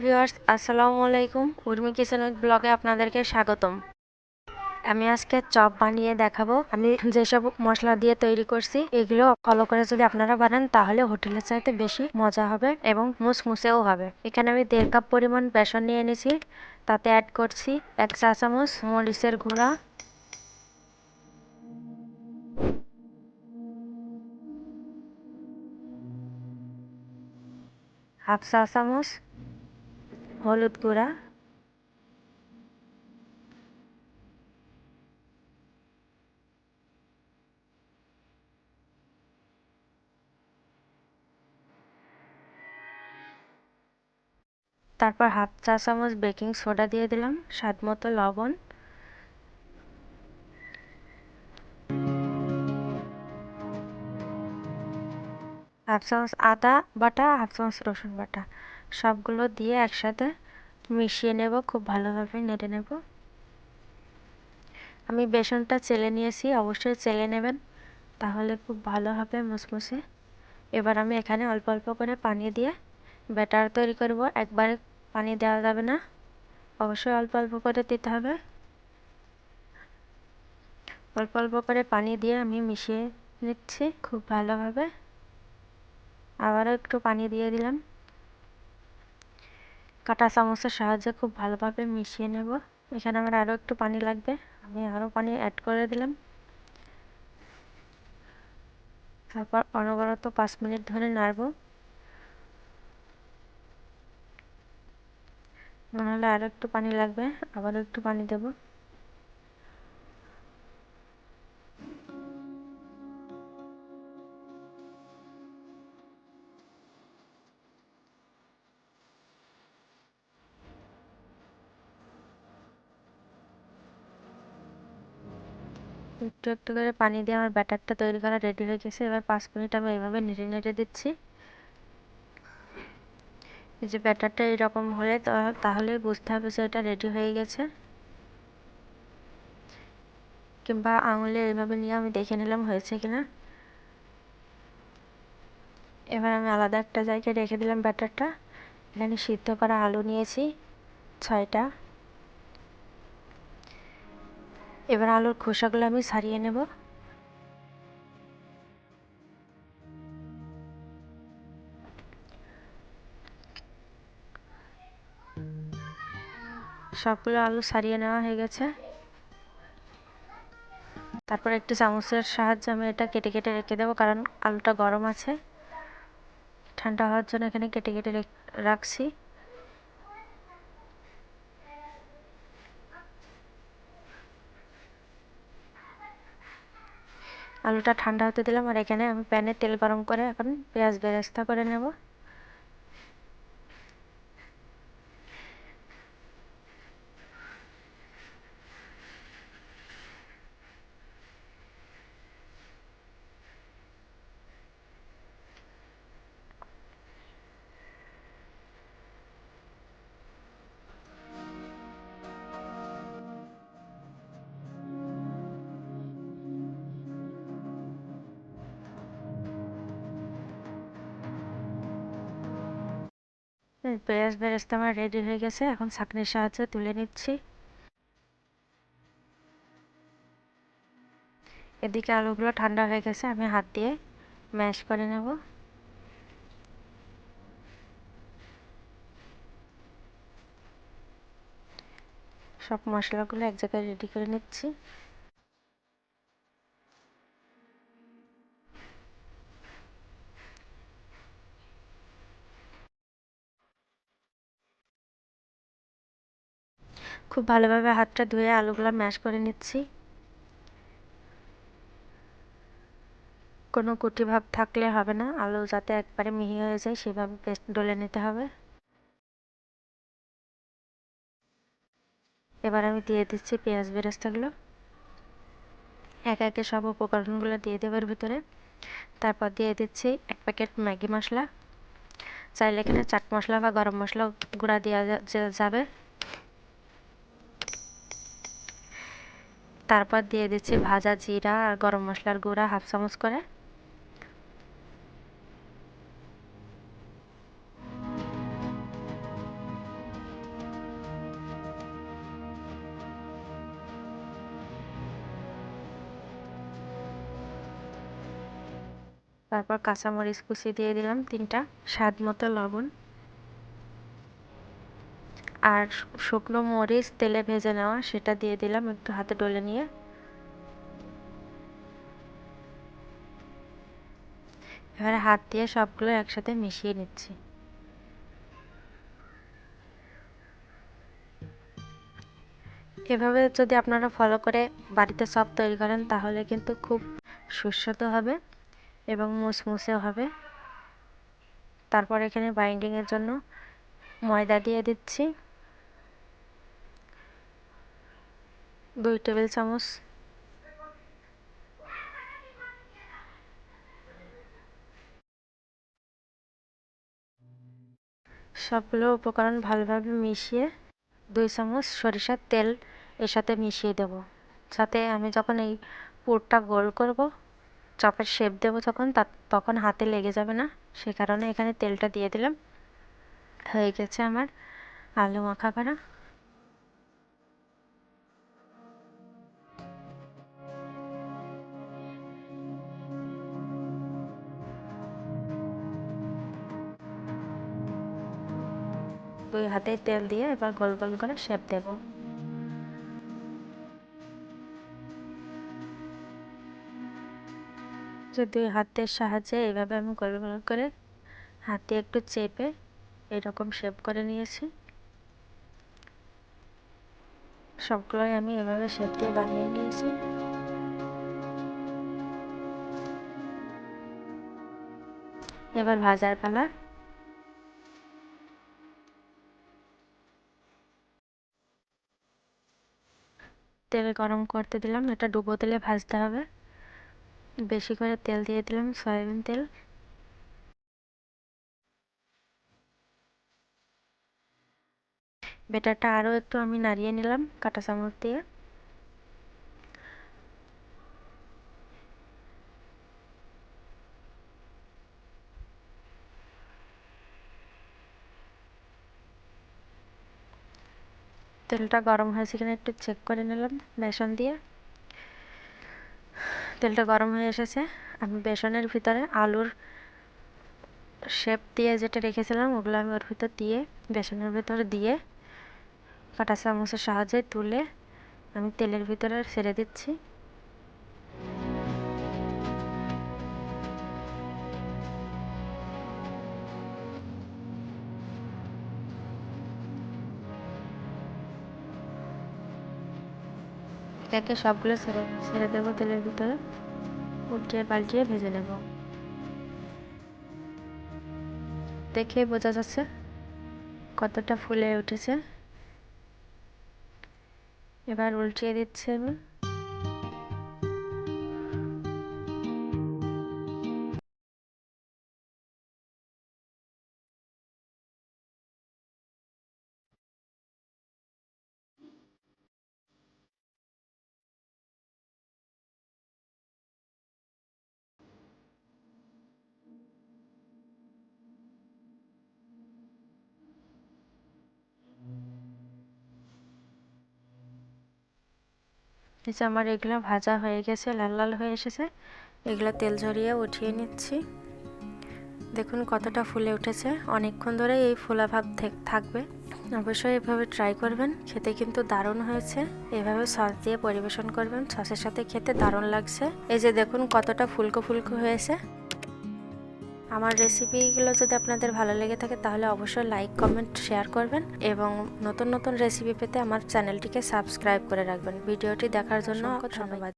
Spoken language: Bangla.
ভিউয়ার্স, আসসালামু আলাইকুম। উর্মি কিচেন উইথ ব্লগে আপনাদেরকে স্বাগতম। আমি আজকে চপ বানিয়ে দেখাবো। আমি যেসব মশলা দিয়ে তৈরি করছি এগুলো ফলো করে যদি আপনারা বানান তাহলে হোটেলের চাইতে বেশি মজা হবে এবং মুসমুসেও হবে। এখানে আমি 1.5 কাপ পরিমাণ বেসন নিয়ে এনেছি। তাতে অ্যাড করছি 1 চা চামচ মরিচের গুঁড়া, হাফ চা চামচ হলুদ গুঁড়া, তারপর হাফ চা চামচ বেকিং সোডা দিয়ে দিলাম, স্বাদ মতো লবণ, হাফ চামচ আদা বাটা, হাফ চামচ রসুন বাটা, সবগুলো দিয়ে একসাথে মিশিয়ে নেব, খুব ভালোভাবে নেড়ে নেব। আমি বেসনটা চেলে নিয়েছি, অবশ্যই চেলে নেবেন, তাহলে খুব ভালো হবে মুসমুসে। এবার আমি এখানে অল্প অল্প করে পানি দিয়ে ব্যাটার তৈরি করব। একবারে পানি দেওয়া যাবে না, অবশ্যই অল্প অল্প করে দিতে হবে। অল্প অল্প করে পানি দিয়ে আমি মিশিয়ে নিচ্ছি খুব ভালোভাবে। আবারও একটু পানি দিয়ে দিলাম। কাঁটা চামচের সাহায্যে খুব ভালোভাবে মিশিয়ে নেব। এখানে আমার আরও একটু পানি লাগবে, আমি আরও পানি অ্যাড করে দিলাম। তারপর অনবরত 5 মিনিট ধরে নাড়ব। মনে হলে আরও একটু পানি লাগবে, আবারও একটু পানি দেব। একটু একটু করে পানি দিয়ে আমার ব্যাটারটা তৈরি করা রেডি হয়ে গেছে। এবার 5 মিনিট আমি এইভাবে নেড়ে নেড়ে দিচ্ছি। এই যে ব্যাটারটা এরকম হলে তাহলে বুঝতে হবে যে এটা রেডি হয়ে গেছে। কিংবা আঙুলে এইভাবে নিয়ে আমি দেখে নিলাম হয়েছে কিনা। এবার আমি আলাদা একটা জায়গায় রেখে দিলাম ব্যাটারটা। এখানে সিদ্ধ করা আলু নিয়েছি 6টা। এবার আলুর খোসাগুলো আমি ছাড়িয়ে নেব। সবগুলো আলু ছাড়িয়ে নেওয়া হয়ে গেছে। তারপর একটি চামচের সাহায্যে আমি এটা কেটে কেটে রেখে দেবো, কারণ আলুটা গরম আছে। ঠান্ডা হওয়ার জন্য এখানে কেটে কেটে রাখছি। আলুটা ঠান্ডা হতে দিলাম, আর এখানে আমি প্যানে তেল গরম করে এখন পেঁয়াজ বেরেস্তা করে নেব। পেঁয়াজ বেরেস্তা আমার রেডি হয়ে গেছে, এখন ছাঁকনির সাহায্যে তুলে নিচ্ছি। এদিকে আলুগুলো ঠান্ডা হয়ে গেছে, আমি হাত দিয়ে ম্যাশ করে নেব। সব মশলাগুলো এক জায়গায় রেডি করে নিচ্ছি। খুব ভালোভাবে হাতটা ধুয়ে আলুগুলো ম্যাশ করে নিচ্ছি। কোনো কুটি ভাব থাকলে হবে না, আলু যাতে একবারে মিহি হয়ে যায় সেভাবে পেস্ট ডলে নিতে হবে। এবার আমি দিয়ে দিচ্ছি পেঁয়াজ বেরেস্তাগুলো। একে একে সব উপকরণগুলো দিয়ে দেবার ভিতরে। তারপর দিয়ে দিচ্ছি 1 প্যাকেট ম্যাগি মশলা। চাইলে এখানে চাট মশলা বা গরম মশলা গুঁড়া দেওয়া যাবে। তারপর দিয়ে দিচ্ছি ভাজা জিরা আর গরম মশলার গুঁড়া হাফ চামচ করে। তারপর কাঁচামরিচ কুচি দিয়ে দিলাম 3টা, স্বাদ মতো লবণ, আর শুকনো মরিচ তেলে ভেজে নেওয়া সেটা দিয়ে দিলাম একটু হাতে ডলে নিয়ে। এবারে হাত দিয়ে সবগুলো একসাথে মিশিয়ে নিচ্ছি। এভাবে যদি আপনারা ফলো করে বাড়িতে চপ তৈরি করেন তাহলে কিন্তু খুব সুস্বাদু হবে এবং মুসমুসেও হবে। তারপর এখানে বাইন্ডিংয়ের জন্য ময়দা দিয়ে দিচ্ছি 2 টেবিল চামচ। সবগুলো উপকরণ ভালোভাবে মিশিয়ে 2 চামচ সরিষার তেল এর সাথে মিশিয়ে দেব, যাতে আমি যখন এই পুরটা গোল করব, চপের শেপ দেব তখন হাতে লেগে যাবে না, সে কারণে এখানে তেলটা দিয়ে দিলাম। হয়ে গেছে আমার আলু মাখা করা। দুই হাতে তেল দিয়ে এবার গোল গোল করে শেপ দেব। যে 2 হাতের সাহায্যে এইভাবে আমি গোল গোল করে হাতে একটু চেপে এরকম শেপ করে নিয়েছি। সবগুলোই আমি এভাবে শেপ দিয়ে বানিয়ে নিয়েছি। এবার ভাজার পালা। তেল গরম করতে দিলাম, এটা ডুবো তেলে ভাজতে হবে। বেশি করে তেল দিয়ে দিলাম, সয়াবিন তেল। ব্যাটারটা আরও একটু আমি নাড়িয়ে নিলাম কাঁটা চামচ দিয়ে। তেলটা গরম হয়েছে কিনা একটু চেক করে নিলাম বেসন দিয়ে। তেলটা গরম হয়ে এসেছে, আমি বেসনের ভিতরে আলুর শেপ দিয়ে যেটা রেখেছিলাম ওগুলো আমি ওর ভিতর দিয়ে বেসনের ভিতরে দিয়ে কাঁটা চামচের সাহায্যে তুলে আমি তেলের ভিতরে ছেড়ে দিচ্ছি। একে সবগুলো ছেড়ে দেবো তেলের ভিতরে, উল্টিয়ে পাল্টিয়ে ভেজে নেব। দেখে বোঝা যাচ্ছে কতটা ফুলে উঠেছে। এবার উল্টিয়ে দিচ্ছি আমি। নিচে আমার এগুলো ভাজা হয়ে গেছে, লাল লাল হয়ে এসেছে। এগুলো তেল ঝরিয়ে উঠিয়ে নিচ্ছি। দেখুন কতটা ফুলে উঠেছে, অনেকক্ষণ ধরে এই ফোলা ভাব থাকবে। অবশ্যই এভাবে ট্রাই করবেন, খেতে কিন্তু দারুণ হয়েছে। এভাবে সস দিয়ে পরিবেশন করবেন, সসের সাথে খেতে দারুণ লাগছে। এই যে দেখুন কতটা ফুলকো ফুলকো হয়েছে। আমার রেসিপিগুলো যদি আপনাদের ভালো লেগে থাকে তাহলে অবশ্যই লাইক কমেন্ট শেয়ার করবেন এবং নতুন নতুন রেসিপি পেতে আমার চ্যানেলটিকে সাবস্ক্রাইব করে রাখবেন। ভিডিওটি দেখার জন্য ধন্যবাদ।